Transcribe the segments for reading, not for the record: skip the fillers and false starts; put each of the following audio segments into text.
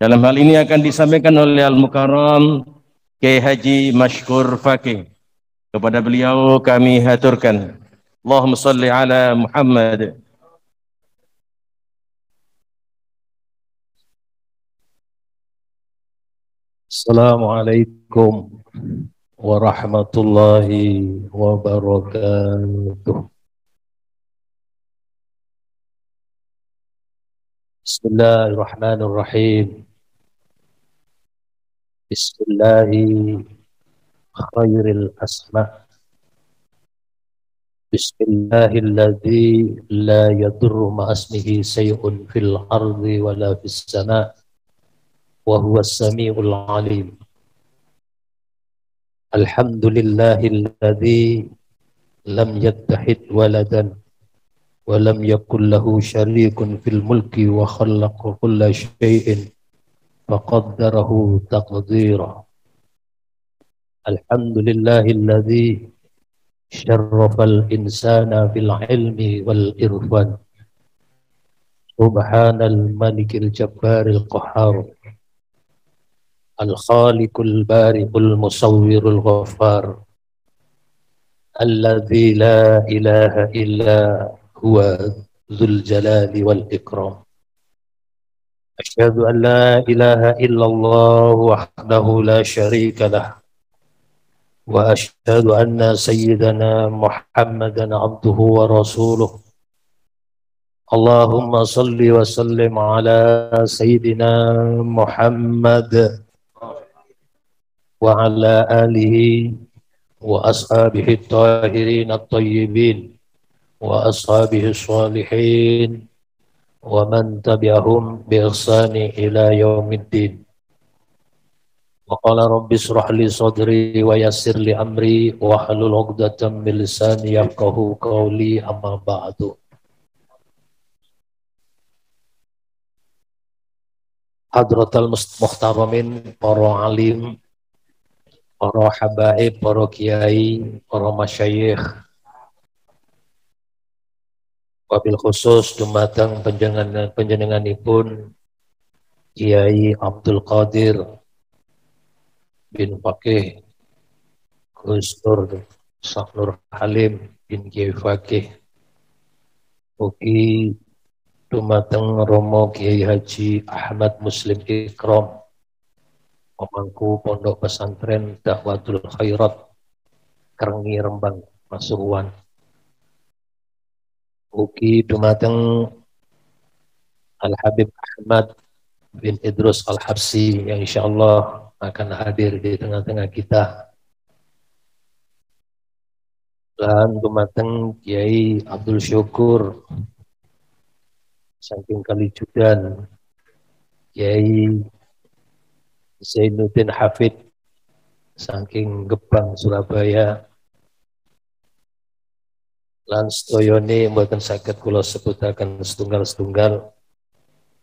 Dalam hal ini akan disampaikan oleh Al-Mukarram Kiai Haji Mashkur Fakih. Kepada beliau kami haturkan Allahumma salli ala Muhammad. Assalamualaikum warahmatullahi wabarakatuh. Bismillahirrahmanirrahim. Bismillahi khairil asma. Bismillahilladzi la yadurru ma'asmihi say'un fil ardi wala fis sama' wa huwas sami'ul alim. Alhamdulillahilladzi lam yattahid waladan wa lam yakul lahu syarikun fil mulki wa khalaqa kulla syai'in faqaddarahu taqdira. Alhamdulillahilladzi syarrafal insana bil ilmi wal irfan. Subhanal malikil jabbaril qahhar. Al-khaliqul bari'ul musawwirul ghaffar. Alladzi la ilaha illa huwa dzul jalali wal ikram. Asyhadu an la ilaha illallah wahdahu la syarika lah. Wa asyhadu anna sayyidana Muhammadan abduhu wa rasuluh. Allahumma salli wa sallim ala sayyidina Muhammad wa ala alihi wa ashabihi at-tahirin at-tayyibin wa ashabihi as-salihin wa man tabi'ahum bi ihsani ila yaumiddin. Wa qala rabbi shrah li sadri wa yassir li amri wa hlul 'uqdatam min lisani yafqahu qawli, amma ba'du. Hadratal muhtaramin, para alim, para habaib, para kiai, para masyayikh, wabil khusus dumateng panjenenganipun Kiai Abdul Qadir bin Fakih Gus Nur Saknur Halim bin Kiai Fakih, ugi dumateng Romo Kiai Haji Ahmad Muslim Ikram, pemangku Pondok Pesantren Da'watul Khairat Kerengi Rembang Pasuruan. Ugi dumateng Al Habib Ahmad bin Idrus Al Habsi yang insyaallah akan hadir di tengah-tengah kita. Dan dumateng Kiai Abdul Syukur saking Kalijudan, Kiai Zainuddin Hafid saking Gebang Surabaya, lan sedayane mboten saged kula sebutaken setunggal-setunggal,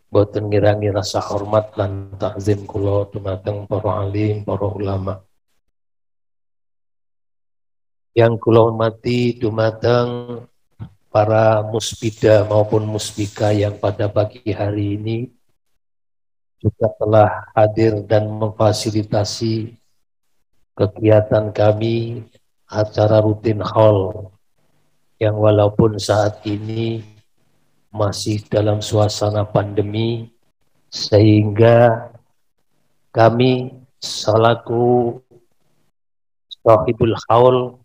mboten ngirangi rasa hormat lan takzim kula dumateng para alim, para ulama. Yang kula hormati dumateng para musbida maupun musbika yang pada pagi hari ini juga telah hadir dan memfasilitasi kegiatan kami, acara rutin haul yang walaupun saat ini masih dalam suasana pandemi, sehingga kami selaku sahibul haul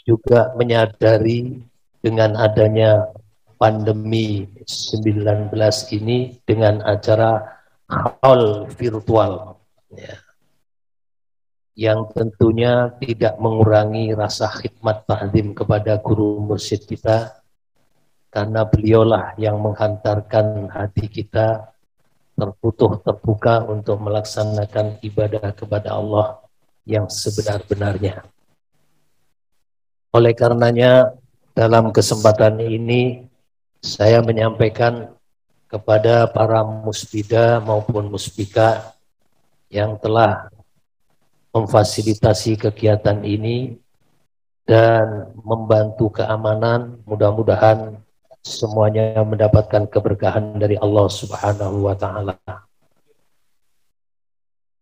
juga menyadari dengan adanya pandemi 19 ini dengan acara haul virtual, ya, yang tentunya tidak mengurangi rasa khidmat ta'zim kepada guru mursyid kita, karena beliaulah yang menghantarkan hati kita terbuka untuk melaksanakan ibadah kepada Allah yang sebenar-benarnya. Oleh karenanya dalam kesempatan ini saya menyampaikan kepada para musbida maupun musbika yang telah memfasilitasi kegiatan ini dan membantu keamanan, mudah-mudahan semuanya mendapatkan keberkahan dari Allah Subhanahu wa Ta'ala.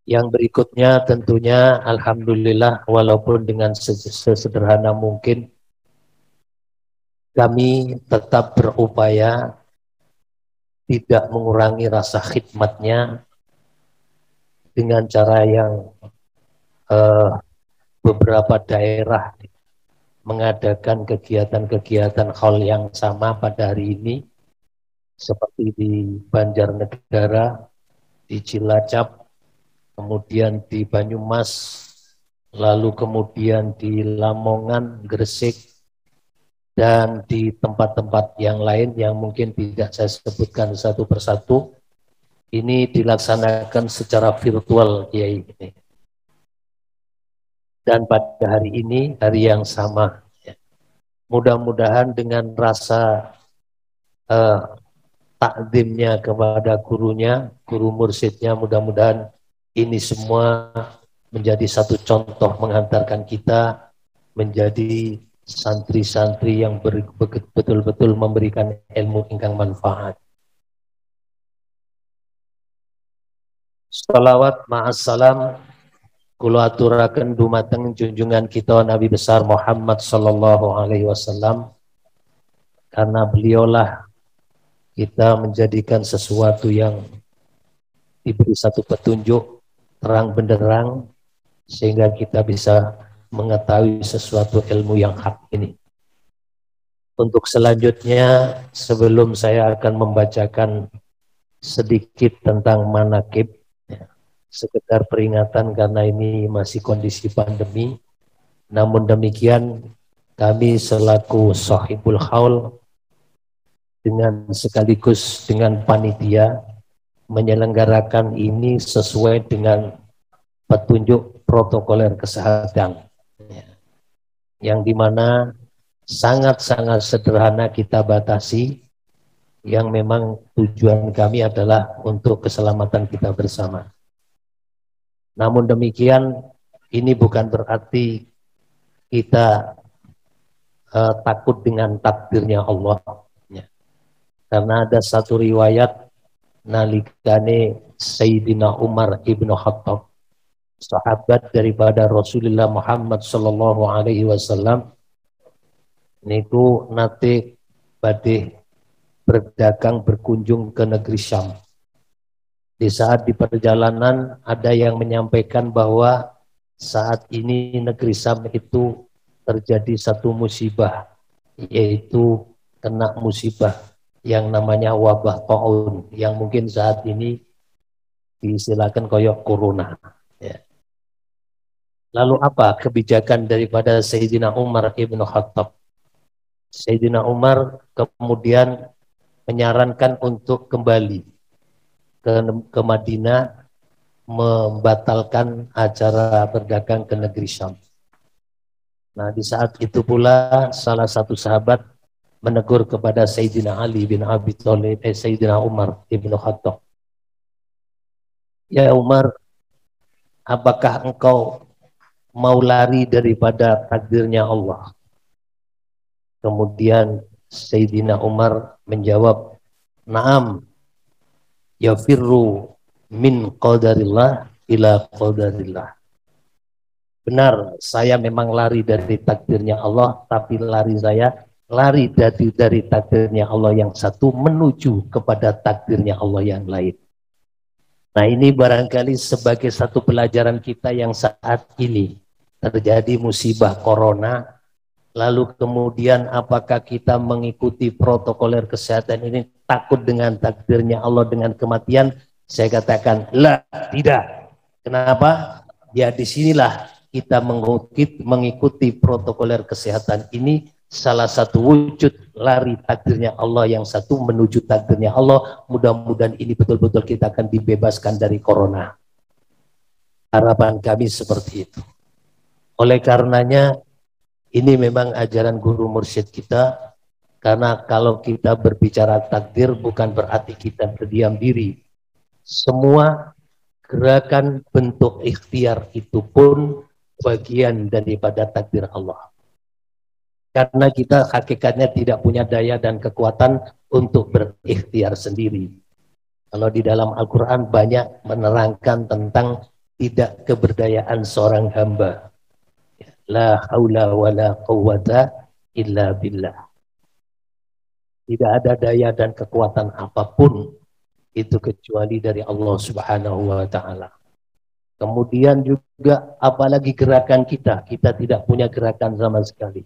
Yang berikutnya tentunya alhamdulillah walaupun dengan sesederhana mungkin kami tetap berupaya tidak mengurangi rasa khidmatnya dengan cara yang beberapa daerah mengadakan kegiatan-kegiatan hal yang sama pada hari ini seperti di Banjarnegara, di Cilacap, kemudian di Banyumas, lalu kemudian di Lamongan, Gresik, dan di tempat-tempat yang lain yang mungkin tidak saya sebutkan satu persatu. Ini dilaksanakan secara virtual, Kiai. Dan pada hari ini, hari yang sama, mudah-mudahan dengan rasa takdimnya kepada gurunya, guru mursyidnya, mudah-mudahan ini semua menjadi satu contoh menghantarkan kita menjadi santri-santri yang betul-betul memberikan ilmu ingkang manfaat. Salawat ma'assalam kula aturaken dumateng junjungan kita Nabi besar Muhammad sallallahu alaihi wasallam, karena beliaulah kita menjadikan sesuatu yang diberi satu petunjuk terang benderang sehingga kita bisa mengetahui sesuatu ilmu yang hak ini. Untuk selanjutnya, sebelum saya akan membacakan sedikit tentang manaqib, sekedar peringatan karena ini masih kondisi pandemi. Namun demikian, kami selaku sahibul haul dengan sekaligus dengan panitia menyelenggarakan ini sesuai dengan petunjuk protokoler kesehatan, yang dimana sangat-sangat sederhana kita batasi, yang memang tujuan kami adalah untuk keselamatan kita bersama. Namun demikian, ini bukan berarti kita takut dengan takdirnya Allah, karena ada satu riwayat nalikane Sayyidina Umar ibnu Khattab, sahabat daripada Rasulullah Muhammad sallallahu alaihi wasallam, niku nate badhe berdagang berkunjung ke negeri Syam. Di saat di perjalanan ada yang menyampaikan bahwa saat ini negeri Syam itu terjadi satu musibah, yaitu kena musibah yang namanya wabah taun, yang mungkin saat ini diistilahkan koyok corona. Ya. Lalu apa kebijakan daripada Sayyidina Umar ibn Khattab? Sayyidina Umar kemudian menyarankan untuk kembali ke Madinah, membatalkan acara berdagang ke negeri Syam. Nah, di saat itu pula salah satu sahabat menegur kepada Sayyidina Ali bin Abi Thalib, Sayyidina Umar ibn Khattab. Ya Umar, apakah engkau mau lari daripada takdirnya Allah? Kemudian Sayyidina Umar menjawab, "Na'am, yafirru min qadarillah ila qadarillah." Benar, saya memang lari dari takdirnya Allah, tapi lari dari takdirnya Allah yang satu menuju kepada takdirnya Allah yang lain. Nah, ini barangkali sebagai satu pelajaran kita yang saat ini terjadi musibah corona, lalu kemudian apakah kita mengikuti protokoler kesehatan ini takut dengan takdirnya Allah dengan kematian? Saya katakan, lah, tidak. Kenapa? Ya disinilah kita mengikuti protokoler kesehatan ini, salah satu wujud lari takdirnya Allah yang satu menuju takdirnya Allah. Mudah-mudahan ini betul-betul kita akan dibebaskan dari corona. Harapan kami seperti itu. Oleh karenanya, ini memang ajaran guru mursyid kita, karena kalau kita berbicara takdir bukan berarti kita berdiam diri. Semua gerakan bentuk ikhtiar itu pun bagian daripada takdir Allah. Karena kita hakikatnya tidak punya daya dan kekuatan untuk berikhtiar sendiri. Kalau di dalam Al-Quran banyak menerangkan tentang tidak keberdayaan seorang hamba. La haula wa la quwwata illa billah. Tidak ada daya dan kekuatan apapun itu kecuali dari Allah Subhanahu wa taala. Kemudian juga apalagi gerakan kita tidak punya gerakan sama sekali.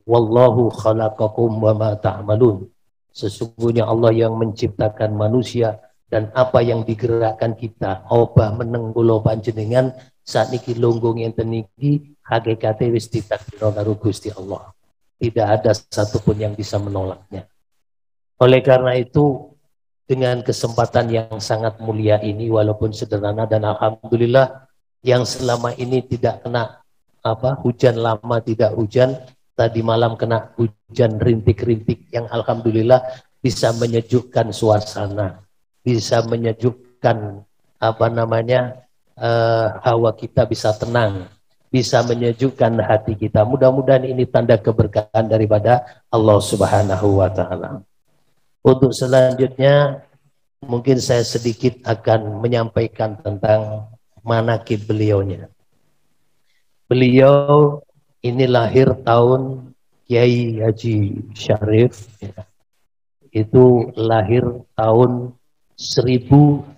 Wallahu khalaqakum wa ma ta'malun. Sesungguhnya Allah yang menciptakan manusia dan apa yang digerakkan kita. Obah menenggulo panjenengan saat niki longgong yang teniki hakikate wis ditakdir karo Gusti Allah. Tidak ada satupun yang bisa menolaknya. Oleh karena itu, dengan kesempatan yang sangat mulia ini, walaupun sederhana dan alhamdulillah yang selama ini tidak kena hujan lama tidak hujan, tadi malam kena hujan rintik-rintik yang alhamdulillah bisa menyejukkan suasana, bisa menyejukkan hawa kita bisa tenang, bisa menyejukkan hati kita. Mudah-mudahan ini tanda keberkahan daripada Allah Subhanahu wa taala. Untuk selanjutnya mungkin saya sedikit akan menyampaikan tentang manaqib beliaunya. Beliau ini lahir tahun Kiai Haji Syarif, ya. Itu lahir tahun 1865.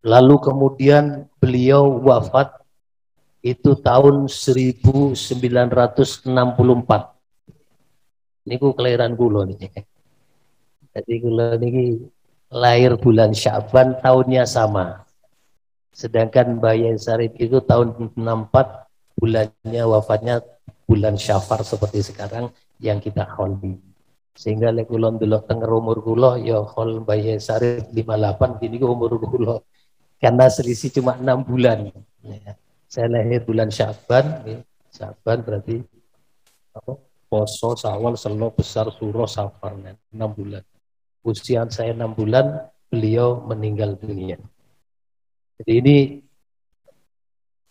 Lalu kemudian beliau wafat itu tahun 1964. Niku kelahiran kula nih. Jadi kula niki lahir bulan Sya'ban, tahunnya sama. Sedangkan Mbah Yai Syarif itu tahun 64, bulannya wafatnya bulan Syafar seperti sekarang yang kita kholi. Sehingga lek kula ndelok teng umur kula ya khol Mbah Yai Syarif 58, gini umur kula. Karena selisih cuma 6 bulan. Ya. Saya lahir bulan Sya'ban, ya. Sya'ban berarti Poso, Sawal, Selo, Besar, Suro, Safar, 6 bulan. Usia saya 6 bulan, beliau meninggal dunia. Jadi ini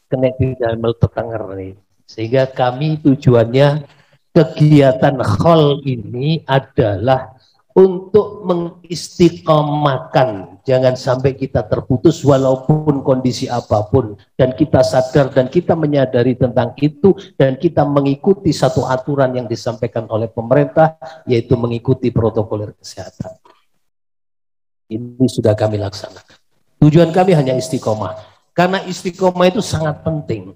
kena tidak meltetenger nih. Sehingga kami tujuannya kegiatan khol ini adalah untuk mengistiqomahkan, jangan sampai kita terputus walaupun kondisi apapun, dan kita sadar dan kita menyadari tentang itu dan kita mengikuti satu aturan yang disampaikan oleh pemerintah, yaitu mengikuti protokol kesehatan. Ini sudah kami laksanakan. Tujuan kami hanya istiqomah, karena istiqomah itu sangat penting.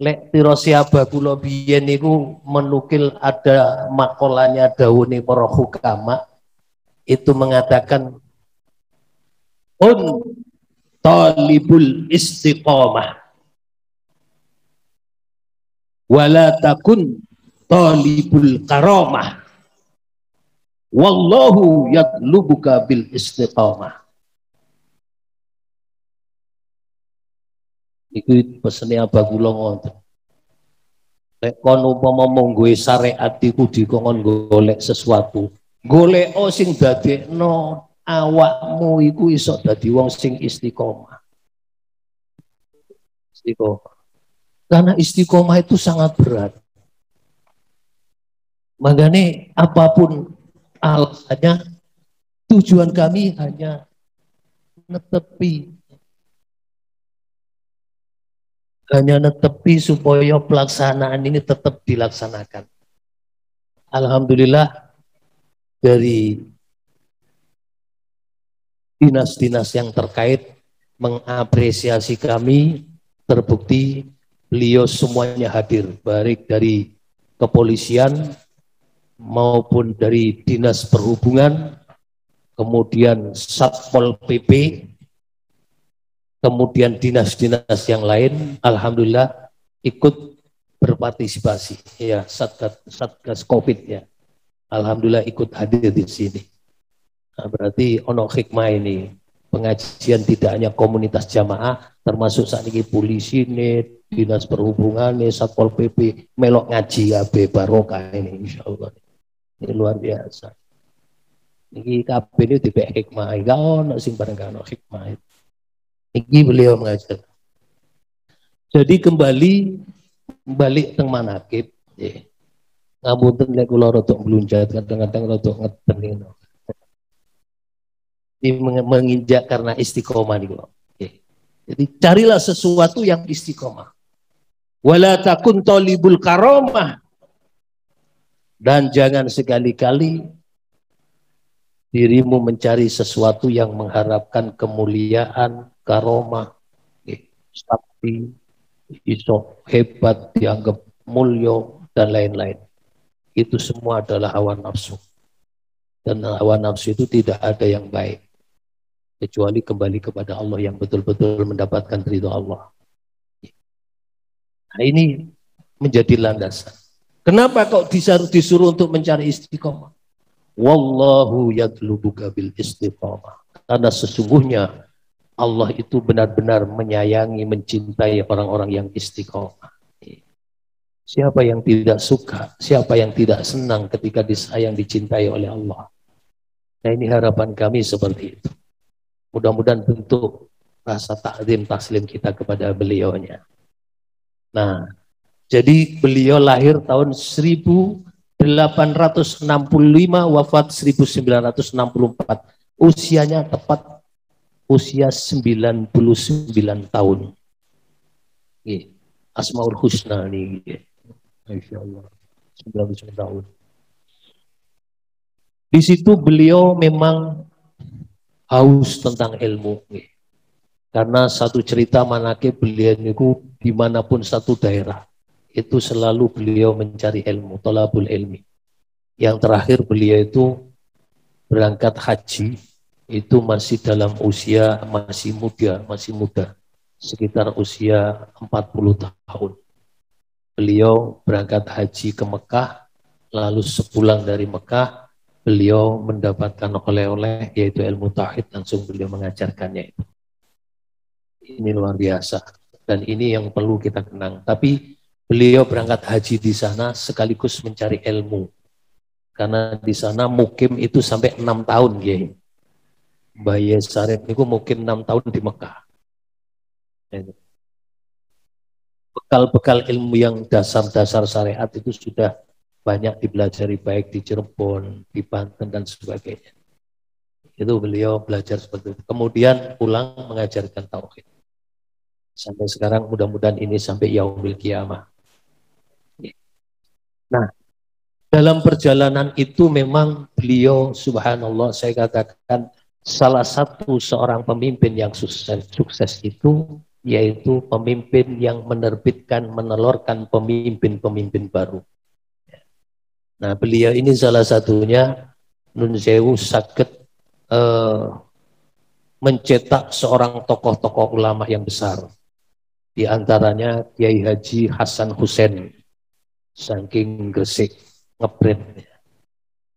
Lek tirosia bakulo biyen niku menukil ada makolanya dawuni para hukama itu mengatakan talibul istiqomah wala takun talibul karamah wallahu yatlubuka bil istiqomah. Iku pesennya bakulo ngoten. Lek kon upama monggo syariat iku dikon golek sesuatu. Golek sing dadekno awakmu iku iso dadi wong sing istiqomah. Istiqomah. Karena istiqomah itu sangat berat. Makanya apapun alasannya, tujuan kami hanya netepi supaya pelaksanaan ini tetap dilaksanakan. Alhamdulillah dari dinas-dinas yang terkait mengapresiasi kami, terbukti beliau semuanya hadir, baik dari kepolisian maupun dari dinas perhubungan, kemudian Satpol PP, kemudian dinas-dinas yang lain, alhamdulillah ikut berpartisipasi. Ya, Satgas Covid ya, alhamdulillah ikut hadir di sini. Nah, berarti ono hikmah ini, pengajian tidak hanya komunitas jamaah, termasuk saat ini polisi nih, dinas perhubungan nih, Satpol PP melok ngaji ya barokah ini, insya Allah. Ini luar biasa. Ini kabeh ini tipe hikmah, gak ono sing bareng gak ono hikmah. Ini beliau mengajar. Jadi kembali balik teng manaqib, ngapunten lek kula rada blunjat, kadang-kadang rada ngeten. menginjak karena istiqomah nih. Oke. Jadi carilah sesuatu yang istiqomah. Wala takun talibul karomah, dan jangan sekali-kali dirimu mencari sesuatu yang mengharapkan kemuliaan, karomah, sakti, iso hebat, dianggap mulyo dan lain-lain. Itu semua adalah hawa nafsu. Dan hawa nafsu itu tidak ada yang baik kecuali kembali kepada Allah yang betul-betul mendapatkan ridho Allah. Nah, ini menjadi landasan. Kenapa kok disuruh untuk mencari istiqomah? Wallahu yatlubuka bil istiqomah. Karena sesungguhnya Allah itu benar-benar menyayangi, mencintai orang-orang yang istiqomah. Siapa yang tidak suka, siapa yang tidak senang ketika disayang, dicintai oleh Allah. Nah, ini harapan kami seperti itu. Mudah-mudahan bentuk rasa ta'zim taslim kita kepada beliaunya. Nah, jadi beliau lahir tahun 1865, wafat 1964. Usianya tepat usia 99 tahun. Asmaul Husna nih. Masya Allah. 99 tahun. Di situ beliau memang haus tentang ilmu. Karena satu cerita manakib beliau itu dimanapun satu daerah, itu selalu beliau mencari ilmu, thalabul ilmi. Yang terakhir beliau itu berangkat haji, itu masih dalam usia masih muda, sekitar usia 40 tahun. Beliau berangkat haji ke Mekah, lalu sepulang dari Mekah, beliau mendapatkan oleh-oleh yaitu ilmu tauhid, langsung beliau mengajarkannya itu. Ini luar biasa dan ini yang perlu kita kenang. Tapi beliau berangkat haji di sana sekaligus mencari ilmu, karena di sana mukim itu sampai 6 tahun ya. Mbah Yai Sarip itu mukim 6 tahun di Mekah. Bekal-bekal ilmu yang dasar-dasar syariat itu sudah banyak dipelajari, baik di Cirebon, di Banten dan sebagainya. Itu beliau belajar seperti itu. Kemudian pulang mengajarkan tauhid. Sampai sekarang mudah-mudahan ini sampai yaumil kiamah. Nah, dalam perjalanan itu memang beliau subhanallah, saya katakan salah satu seorang pemimpin yang sukses itu yaitu pemimpin yang menerbitkan, menelurkan pemimpin-pemimpin baru. Nah, beliau ini salah satunya Nun Sewu sakit mencetak seorang tokoh-tokoh ulama yang besar. Di antaranya Kiai Haji Hasan Hussein, saking Gresik, ngeprint.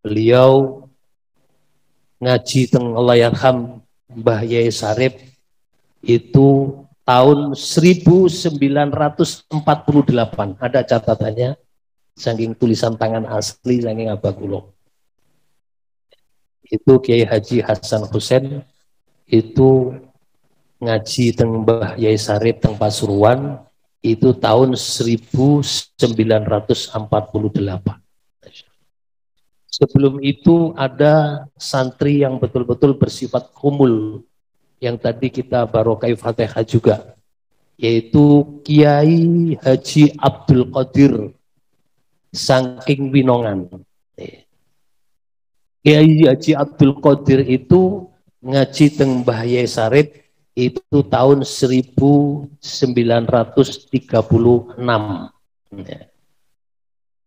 Beliau ngaji teng Allahyarham Mbah Yai Sarip itu tahun 1948. Ada catatannya, saking tulisan tangan asli, saking abakulo. Itu Kiai Haji Hasan Hussein itu ngaji teng Mbah Yai Sarip teng Pasuruan itu tahun 1948. Sebelum itu ada santri yang betul-betul bersifat kumul yang tadi kita barokai Fatihah juga, yaitu Kiai Haji Abdul Qadir saking Winongan. Kiai Haji Abdul Qadir itu ngaji teng Mbah Yai Sarip itu tahun 1936.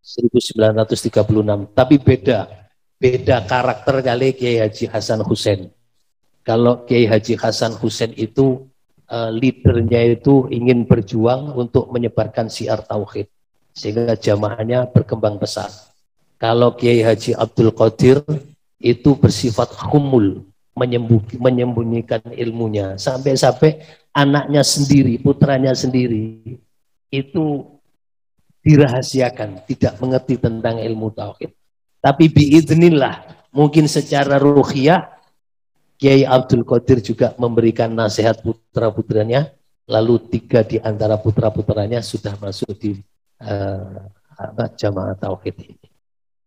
1936. Tapi beda karakter kali Kiai Haji Hasan Hussein. Kalau Kiai Haji Hasan Hussein itu leadernya itu ingin berjuang untuk menyebarkan syiar tauhid sehingga jamaahnya berkembang pesat. Kalau Kiai Haji Abdul Qadir itu bersifat humul, menyembunyikan ilmunya, sampai anaknya sendiri, putranya sendiri itu dirahasiakan, tidak mengerti tentang ilmu tauhid. Tapi biidznillah, mungkin secara ruhiyah Kiai Abdul Qadir juga memberikan nasihat putra-putranya, lalu 3 di antara putra-putranya sudah masuk di jamaah tauhid ini.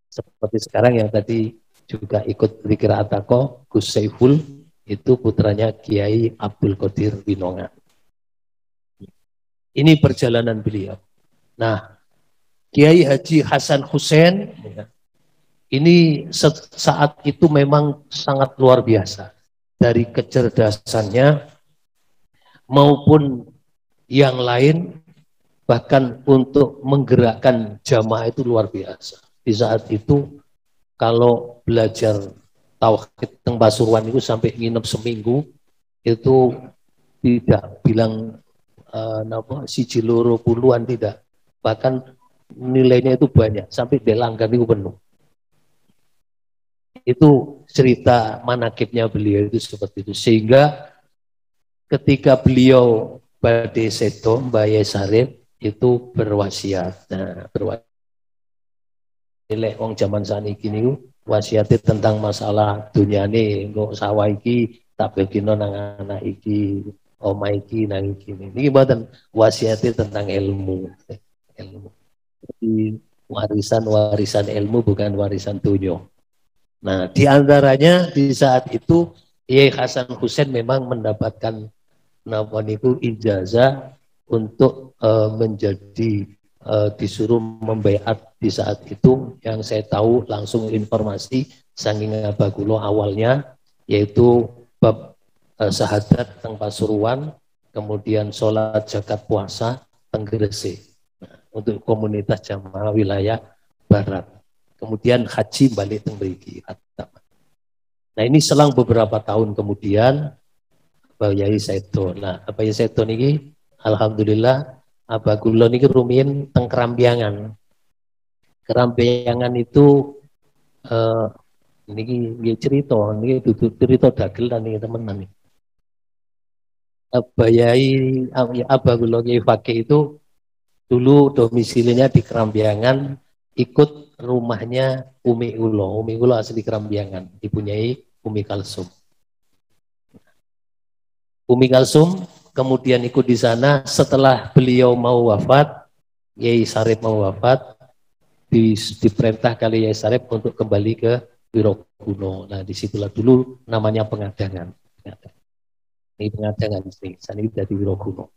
Seperti sekarang yang tadi juga ikut zikir ataqo, Gus Saiful itu putranya Kiai Abdul Qadir Winongan. Ini perjalanan beliau. Nah, Kiai Haji Hasan Hussein ini saat itu memang sangat luar biasa dari kecerdasannya maupun yang lain, bahkan untuk menggerakkan jamaah itu luar biasa. Di saat itu kalau belajar tauhid teng Pasuruan itu sampai nginep seminggu itu tidak bilang siji loro puluhan, tidak, bahkan nilainya itu banyak sampai delanggan itu penuh. Itu cerita manakibnya beliau itu seperti itu, sehingga ketika beliau badhe sedo Mbah Yai Sarip itu berwasiat. Nah, berwasiat lek wong zaman saniki niku wasiate tentang masalah dunyane, engko sawah iki tak bagino nang anak iki, omah iki nang iki. Niki mboten wasiate tentang ilmu. Ilmu. Jadi warisan-warisan ilmu bukan warisan dunia. Nah, di antaranya di saat itu Kiai Hasan Hussein memang mendapatkan napa niku ijazah untuk menjadi disuruh membaiat di saat itu. Yang saya tahu langsung informasi saking Abagulo awalnya yaitu bab syahadat teng Pasuruan, kemudian sholat zakat puasa teng Gresik untuk komunitas jamaah wilayah barat. Kemudian haji balik teng mriki. Nah, ini selang beberapa tahun kemudian Abah Yai Sedo. Nah, Abah Yai Sedo niki alhamdulillah Abah Gulo niki rumiyin teng Kerampiangan. Kerampiangan itu niki nggih cerita, niki dudu cerita dagelan niki temenan niki. Abah Yai Abah Gulo Yai Fakih itu dulu domisilinya di Kerampiangan, ikut rumahnya Umi Ulo. Umi Ulo asli Kerampiangan, dipunyai Umi Kalsum. Umi Kalsum kemudian ikut di sana. Setelah beliau mau wafat, Yai Sarip mau wafat, diperintah kali Yai Sarip untuk kembali ke Wirokuno. Nah, disitulah dulu namanya pengadangan. Ini pengadangan sih, sana itu dari Wirokuno.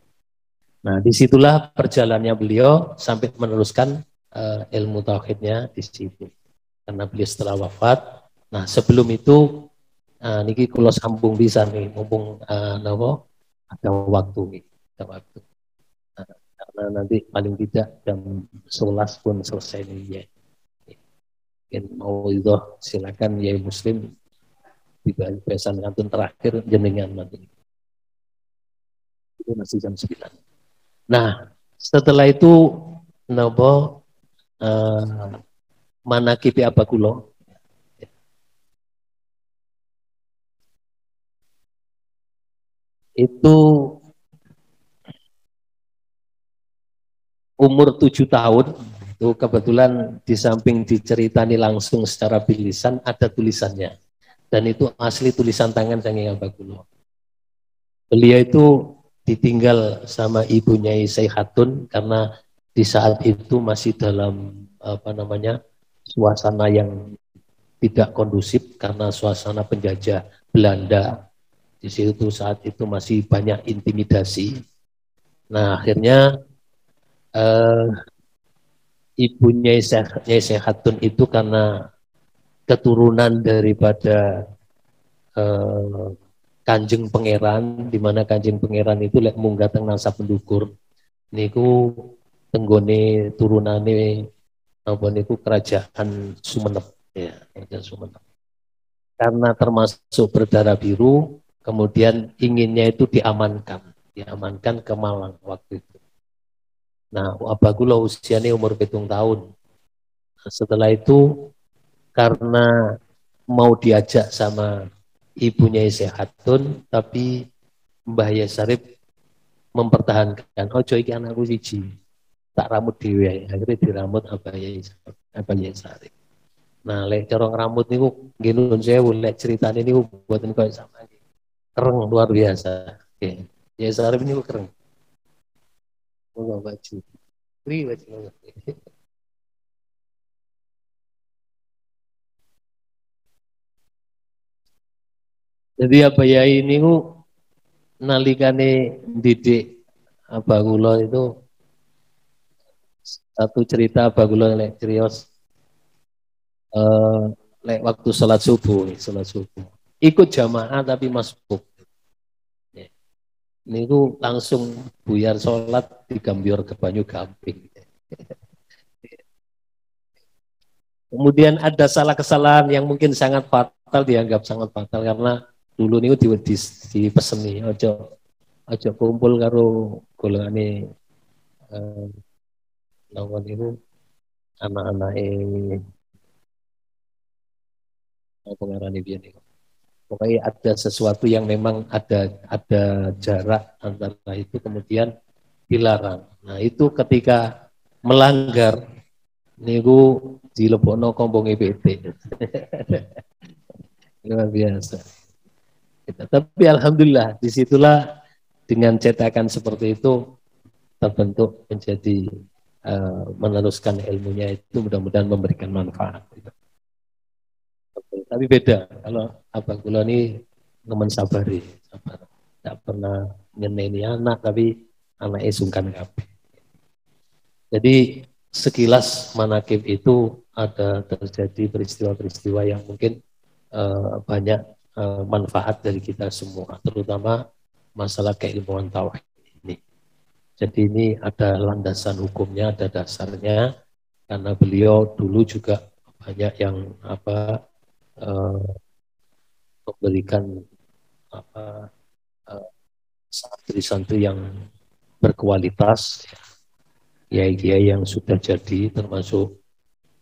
Nah, disitulah perjalanannya beliau sampai meneruskan ilmu tauhidnya di situ. Karena beliau setelah wafat. Nah, sebelum itu niki kula sambung bisa nih, mumpung ada waktu nih, ada waktu. Nah, karena nanti paling tidak jam 11 pun selesai nih ya. Mungkin mau itu silakan ya Muslim dibalik pesan kantun terakhir jenengan nanti. Itu masih jam 9. Nah, setelah itu napa manakibi Abagulo itu umur 7 tahun itu kebetulan di samping diceritani langsung secara bilisan ada tulisannya, dan itu asli tulisan tangan Sanging Abagulo. Beliau itu ditinggal sama ibunya Sayyidatun karena di saat itu masih dalam suasana yang tidak kondusif karena suasana penjajah Belanda. Di situ saat itu masih banyak intimidasi. Nah, akhirnya ibunya Sayyidatun itu karena keturunan daripada Kanjeng Pangeran, di mana Kanjeng Pangeran itu lek munggah teng nasa pendukur niku tenggone turunane apa niku kerajaan Sumenep ya, kerajaan Sumenep. Karena termasuk berdarah biru, kemudian inginnya itu diamankan ke Malang waktu itu. Nah, Abagulo usianya umur 7 tahun. Setelah itu karena mau diajak sama ibunya Sayyidatun, tapi Mbah Yai Sarip mempertahankan, ojo iki anakku siji, tak rambut dhewe, akhirnya diramut Abah Yai Sarip. Nah, lek corong rambut niku nggih nuwun sewu, lek critane niku mboten koyo sama iki. Kereng luar biasa. Oke. Yai Sarip niku kereng. Monggo baju. Pri baju. Jadi apa ya ini nalikane didik Abah kula itu satu cerita Abah kula lek crios lek waktu sholat subuh. Ikut jamaah tapi masbuk. Niku langsung buyar sholat digambior ke banyu gamping. Kemudian ada salah kesalahan yang mungkin sangat fatal, dianggap sangat fatal karena dulu niku dipeseni ojo kumpul karo golongane lawan itu anak-anak pengarane biyen niku. Pokoknya ada sesuatu yang memang ada jarak antara itu kemudian dilarang. Nah itu ketika melanggar niku dilebokno kombong EPT. Luar biasa. Tapi alhamdulillah disitulah dengan cetakan seperti itu terbentuk menjadi meneruskan ilmunya itu mudah-mudahan memberikan manfaat. Tapi beda kalau abang kula ini nemen sabari, sabar. Tidak pernah nyeneni anak tapi anaknya sungkan kabeh. Jadi sekilas manakib itu ada terjadi peristiwa-peristiwa yang mungkin banyak manfaat dari kita semua, terutama masalah keilmuan tauhid ini. Jadi ini ada landasan hukumnya, ada dasarnya, karena beliau dulu juga banyak yang memberikan santri-santri yang berkualitas, kiai-kiai yang sudah jadi, termasuk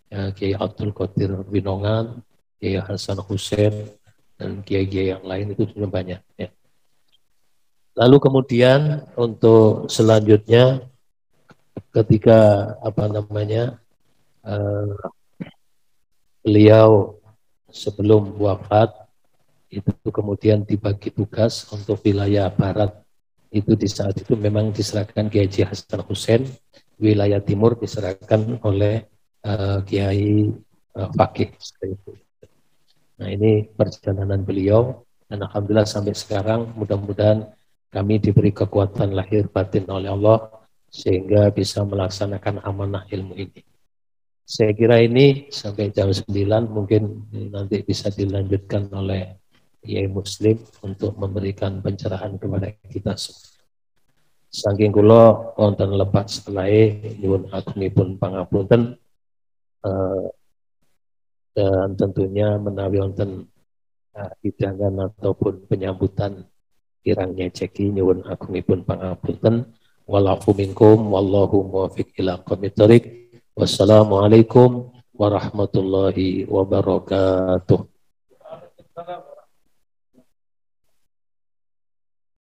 Kiai Abdul Qadir Winongan, Kiai Hasan Hussein, dan kiai-kiai yang lain itu sudah banyak. Ya. Lalu kemudian untuk selanjutnya ketika beliau sebelum wafat itu kemudian dibagi tugas untuk wilayah barat. Itu di saat itu memang diserahkan Kiai Hasan Hussein, wilayah timur diserahkan oleh Kiai Fakih. Nah ini perjalanan beliau dan alhamdulillah sampai sekarang mudah-mudahan kami diberi kekuatan lahir batin oleh Allah sehingga bisa melaksanakan amanah ilmu ini. Saya kira ini sampai jam 9 mungkin nanti bisa dilanjutkan oleh Kiai Muslim untuk memberikan pencerahan kepada kita semua. Saking kula wonten lepat selae nyuwun agungipun pangapunten dan tentunya menawi wonten hidangan ataupun penyambutan kirang nyeceki nyuwun agungipun pangapunten. Walafu minkum wallahu muwaffiq ila aqwamit thoriq. Wassalamualaikum warahmatullahi wabarakatuh.